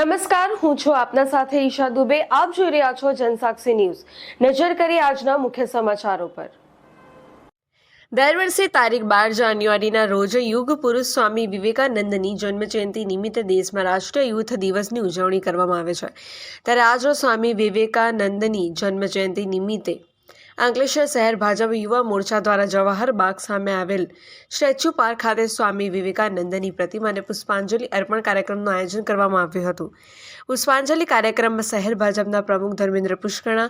નમસ્કાર, હું છું આપના સાથે ઈશા દુબે. આપ જોઈ રહ્યા છો જનસાક્ષી ન્યૂઝ. નજર કરીએ આજના મુખ્ય સમાચારો પર. દર વર્ષે તારીખ 12 જાન્યુઆરીના રોજ યુગ પુરુષ સ્વામી વિવેકાનંદની જન્મજયંતિ નિમિત્તે દેશમાં રાષ્ટ્રીય યુથ દિવસની ઉજવણી કરવામાં આવે છે. ત્યારે આજરોજ સ્વામી વિવેકાનંદની જન્મજયંતિ નિમિત્તે અંકલેશ્વર શહેર ભાજપ યુવા મોરચા દ્વારા જવાહર બાગ સામે આવેલ સ્ટેચ્યુ પાર્ક ખાતે સ્વામી વિવેકાનંદની પ્રતિમાને પુષ્પાંજલિ અર્પણ કાર્યક્રમનું આયોજન કરવામાં આવ્યું હતું. પુષ્પાંજલિ કાર્યક્રમમાં શહેર ભાજપના પ્રમુખ ધર્મેન્દ્ર પુષ્કણા,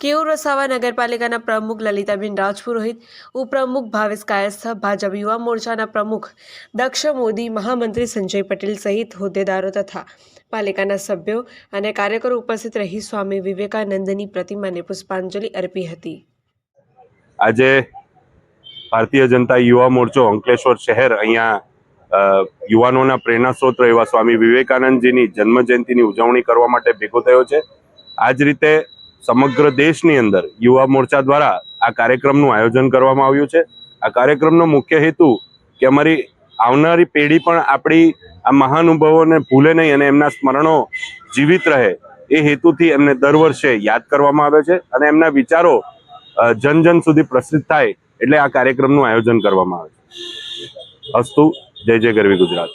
કેયુર વસાવા નગરપાલિકાના પ્રમુખ લલિતાબેન રાજપુરોહિત, ઉપપ્રમુખ ભાવેશ કાયસ્થ, ભાજપ યુવા મોરચાના પ્રમુખ દક્ષ મોદી, મહામંત્રી સંજય પટેલ સહિત હોદ્દેદારો તથા પાલિકાના સભ્યો અને કાર્યકરો ઉપસ્થિત રહી સ્વામી વિવેકાનંદની પ્રતિમાને પુષ્પાંજલિ અર્પી હતી. આજે ભારતીય જનતા યુવા મોરચો અંકલેશ્વર શહેર અહીંયા યુવાનોના પ્રેરણા સ્ત્રોત એવા સ્વામી વિવેકાનંદજીની જન્મજયંતિની ઉજવણી કરવા માટે ભેગો થયો છે. આ જ રીતે સમગ્ર દેશની અંદર યુવા મોરચા દ્વારા આ કાર્યક્રમનું આયોજન કરવામાં આવ્યું છે. આ કાર્યક્રમનો મુખ્ય હેતુ કે અમારી આવનારી પેઢી પણ આપણી આ મહાનુભાવોને ભૂલે નહીં અને એમના સ્મરણો જીવિત રહે એ હેતુથી એમને દર વર્ષે યાદ કરવામાં આવે છે અને એમના વિચારો જન જન સુધી પ્રસિદ્ધ થાય એટલે આ કાર્યક્રમનું આયોજન કરવામાં આવે છે. અસ્તુ. જય જય ગરવી ગુજરાત.